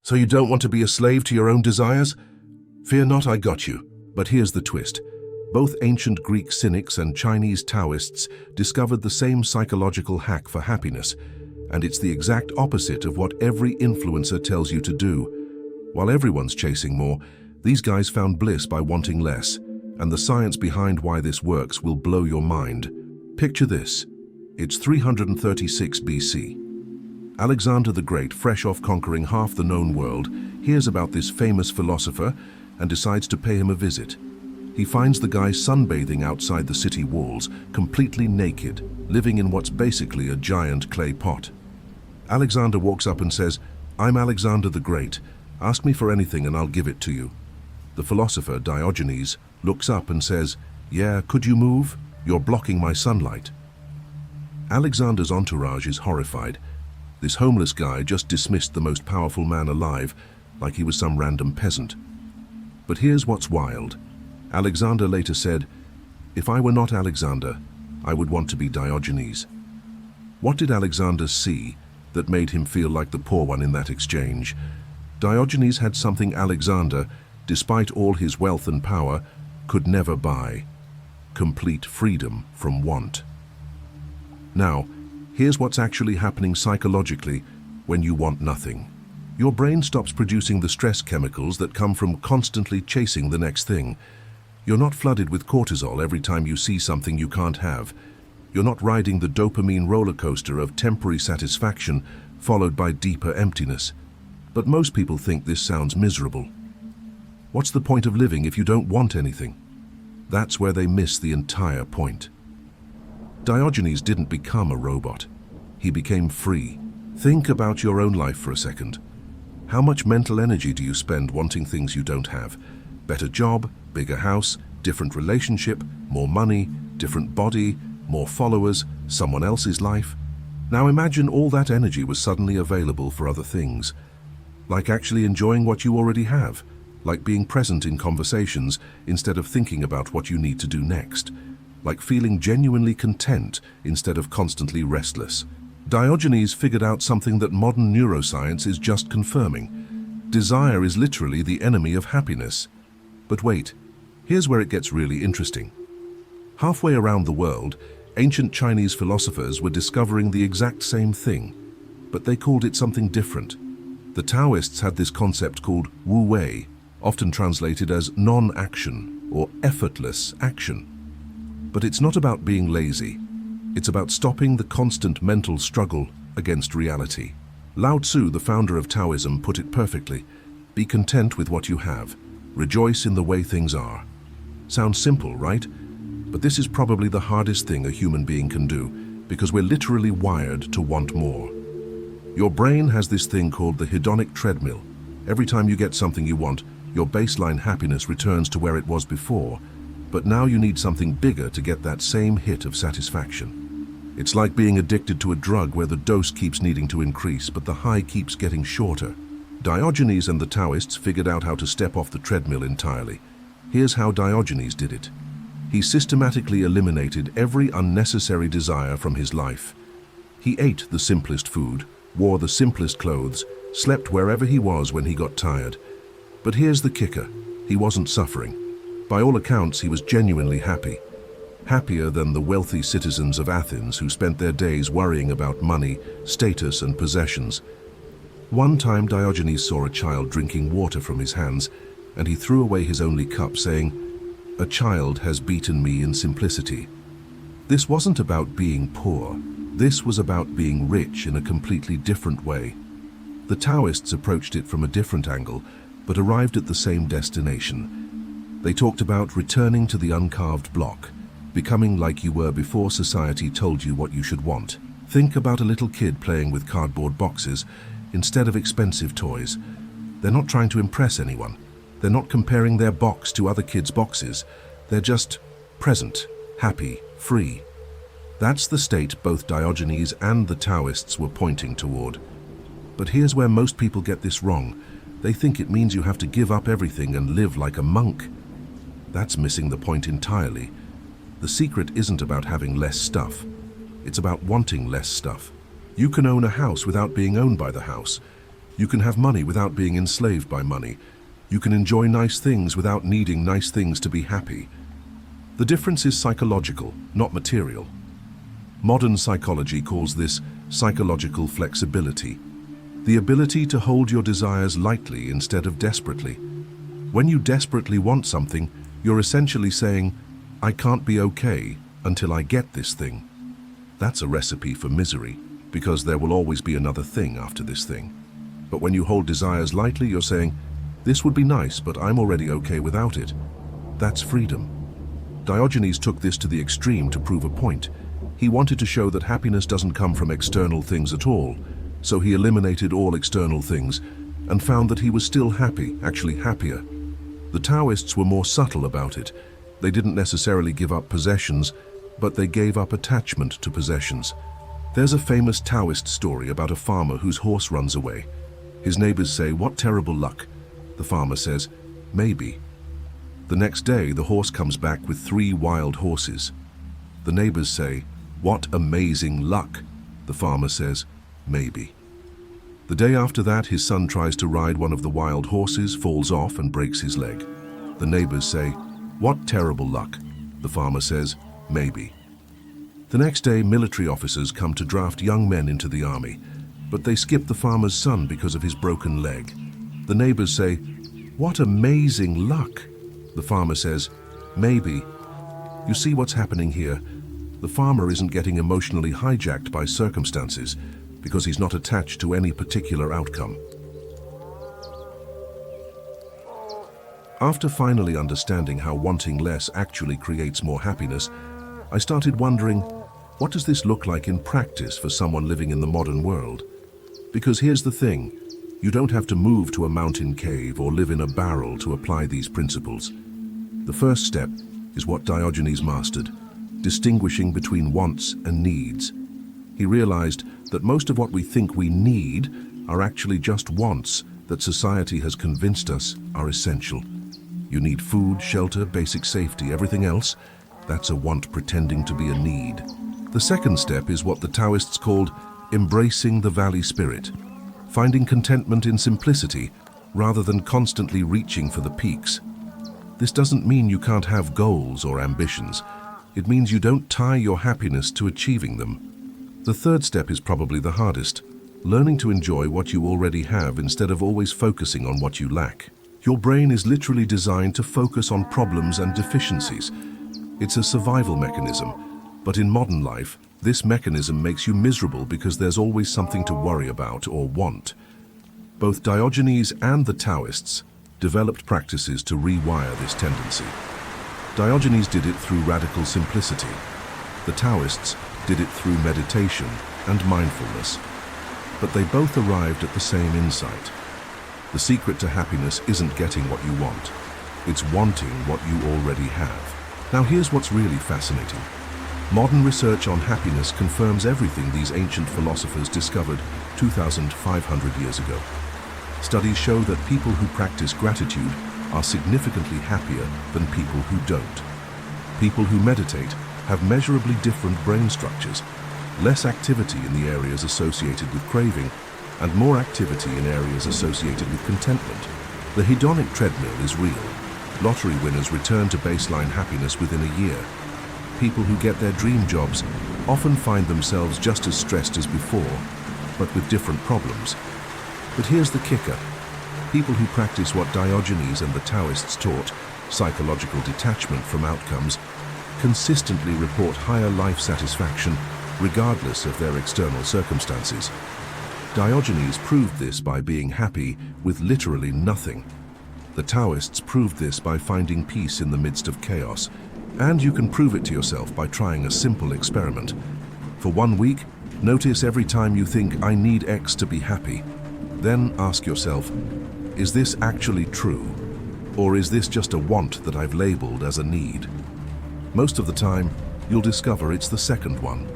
So you don't want to be a slave to your own desires? Fear not, I got you. But here's the twist. Both ancient Greek cynics and Chinese Taoists discovered the same psychological hack for happiness, and it's the exact opposite of what every influencer tells you to do. While everyone's chasing more, these guys found bliss by wanting less, and the science behind why this works will blow your mind. Picture this. It's 336 BC. Alexander the Great, fresh off conquering half the known world, hears about this famous philosopher and decides to pay him a visit. He finds the guy sunbathing outside the city walls, completely naked, living in what's basically a giant clay pot. Alexander walks up and says, "I'm Alexander the Great. Ask me for anything and I'll give it to you." The philosopher, Diogenes, looks up and says, "Yeah, could you move? You're blocking my sunlight." Alexander's entourage is horrified. This homeless guy just dismissed the most powerful man alive, like he was some random peasant. But here's what's wild. Alexander later said, "If I were not Alexander, I would want to be Diogenes." What did Alexander see that made him feel like the poor one in that exchange? Diogenes had something Alexander, despite all his wealth and power, could never buy: complete freedom from want. Now, here's what's actually happening psychologically when you want nothing. Your brain stops producing the stress chemicals that come from constantly chasing the next thing. You're not flooded with cortisol every time you see something you can't have. You're not riding the dopamine roller coaster of temporary satisfaction followed by deeper emptiness. But most people think this sounds miserable. What's the point of living if you don't want anything? That's where they miss the entire point. Diogenes didn't become a robot. He became free. Think about your own life for a second. How much mental energy do you spend wanting things you don't have? Better job, bigger house, different relationship, more money, different body, more followers, someone else's life? Now imagine all that energy was suddenly available for other things. Like actually enjoying what you already have. Like being present in conversations instead of thinking about what you need to do next. Like feeling genuinely content instead of constantly restless. Diogenes figured out something that modern neuroscience is just confirming. Desire is literally the enemy of happiness. But wait, here's where it gets really interesting. Halfway around the world, ancient Chinese philosophers were discovering the exact same thing, but they called it something different. The Taoists had this concept called Wu Wei, often translated as non-action or effortless action. But it's not about being lazy. It's about stopping the constant mental struggle against reality. Lao Tzu, the founder of Taoism, put it perfectly. Be content with what you have. Rejoice in the way things are. Sounds simple, right? But this is probably the hardest thing a human being can do, because we're literally wired to want more. Your brain has this thing called the hedonic treadmill. Every time you get something you want, your baseline happiness returns to where it was before. But now you need something bigger to get that same hit of satisfaction. It's like being addicted to a drug where the dose keeps needing to increase, but the high keeps getting shorter. Diogenes and the Taoists figured out how to step off the treadmill entirely. Here's how Diogenes did it. He systematically eliminated every unnecessary desire from his life. He ate the simplest food, wore the simplest clothes, slept wherever he was when he got tired. But here's the kicker. He wasn't suffering. By all accounts, he was genuinely happy. Happier than the wealthy citizens of Athens who spent their days worrying about money, status, and possessions. One time Diogenes saw a child drinking water from his hands, and he threw away his only cup, saying, "A child has beaten me in simplicity." This wasn't about being poor. This was about being rich in a completely different way. The Taoists approached it from a different angle, but arrived at the same destination. They talked about returning to the uncarved block, becoming like you were before society told you what you should want. Think about a little kid playing with cardboard boxes instead of expensive toys. They're not trying to impress anyone. They're not comparing their box to other kids' boxes. They're just present, happy, free. That's the state both Diogenes and the Taoists were pointing toward. But here's where most people get this wrong. They think it means you have to give up everything and live like a monk. That's missing the point entirely. The secret isn't about having less stuff. It's about wanting less stuff. You can own a house without being owned by the house. You can have money without being enslaved by money. You can enjoy nice things without needing nice things to be happy. The difference is psychological, not material. Modern psychology calls this psychological flexibility, the ability to hold your desires lightly instead of desperately. When you desperately want something, you're essentially saying, I can't be okay until I get this thing. That's a recipe for misery, because there will always be another thing after this thing. But when you hold desires lightly, you're saying, this would be nice, but I'm already okay without it. That's freedom. Diogenes took this to the extreme to prove a point. He wanted to show that happiness doesn't come from external things at all, so he eliminated all external things and found that he was still happy, actually happier. The Taoists were more subtle about it. They didn't necessarily give up possessions, but they gave up attachment to possessions. There's a famous Taoist story about a farmer whose horse runs away. His neighbors say, "What terrible luck." The farmer says, "Maybe." The next day, the horse comes back with 3 wild horses. The neighbors say, "What amazing luck." The farmer says, "Maybe." The day after that, his son tries to ride one of the wild horses, falls off and breaks his leg. The neighbors say, "What terrible luck." The farmer says, "Maybe." The next day, military officers come to draft young men into the army, but they skip the farmer's son because of his broken leg. The neighbors say, "What amazing luck." The farmer says, "Maybe." You see what's happening here? The farmer isn't getting emotionally hijacked by circumstances because he's not attached to any particular outcome. After finally understanding how wanting less actually creates more happiness, I started wondering, what does this look like in practice for someone living in the modern world? Because here's the thing, you don't have to move to a mountain cave or live in a barrel to apply these principles. The first step is what Diogenes mastered, distinguishing between wants and needs. He realized that most of what we think we need are actually just wants that society has convinced us are essential. You need food, shelter, basic safety. Everything else, that's a want pretending to be a need. The second step is what the Taoists called embracing the valley spirit, finding contentment in simplicity rather than constantly reaching for the peaks. This doesn't mean you can't have goals or ambitions. It means you don't tie your happiness to achieving them. The third step is probably the hardest, learning to enjoy what you already have instead of always focusing on what you lack. Your brain is literally designed to focus on problems and deficiencies. It's a survival mechanism, but in modern life, this mechanism makes you miserable because there's always something to worry about or want. Both Diogenes and the Taoists developed practices to rewire this tendency. Diogenes did it through radical simplicity. The Taoists did it through meditation and mindfulness. But they both arrived at the same insight. The secret to happiness isn't getting what you want. It's wanting what you already have. Now here's what's really fascinating. Modern research on happiness confirms everything these ancient philosophers discovered 2,500 years ago. Studies show that people who practice gratitude are significantly happier than people who don't. People who meditate have measurably different brain structures, less activity in the areas associated with craving, and more activity in areas associated with contentment. The hedonic treadmill is real. Lottery winners return to baseline happiness within a year. People who get their dream jobs often find themselves just as stressed as before, but with different problems. But here's the kicker. People who practice what Diogenes and the Taoists taught, psychological detachment from outcomes, consistently report higher life satisfaction regardless of their external circumstances. Diogenes proved this by being happy with literally nothing. The Taoists proved this by finding peace in the midst of chaos. And you can prove it to yourself by trying a simple experiment. For 1 week, notice every time you think, I need X to be happy. Then ask yourself, is this actually true? Or is this just a want that I've labeled as a need? Most of the time, you'll discover it's the second one.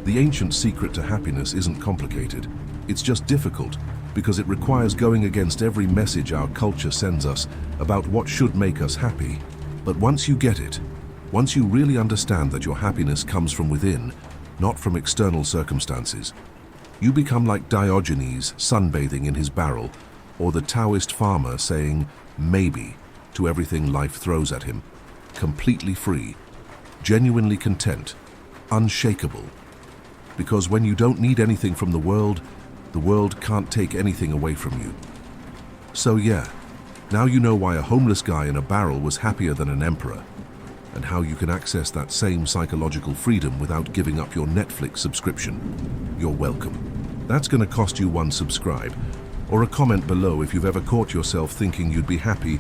The ancient secret to happiness isn't complicated. It's just difficult because it requires going against every message our culture sends us about what should make us happy. But once you get it, once you really understand that your happiness comes from within, not from external circumstances, You become like Diogenes sunbathing in his barrel, or the Taoist farmer saying maybe to everything life throws at him, completely free, genuinely content, unshakable. Because when you don't need anything from the world can't take anything away from you. So yeah, now you know why a homeless guy in a barrel was happier than an emperor, and how you can access that same psychological freedom without giving up your Netflix subscription. You're welcome. That's going to cost you one subscribe, or a comment below if you've ever caught yourself thinking you'd be happy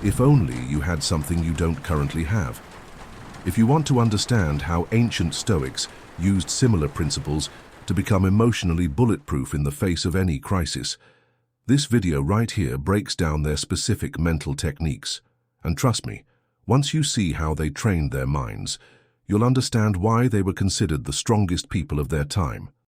if only you had something you don't currently have. If you want to understand how ancient Stoics used similar principles to become emotionally bulletproof in the face of any crisis, this video right here breaks down their specific mental techniques. And trust me, once you see how they trained their minds, you'll understand why they were considered the strongest people of their time.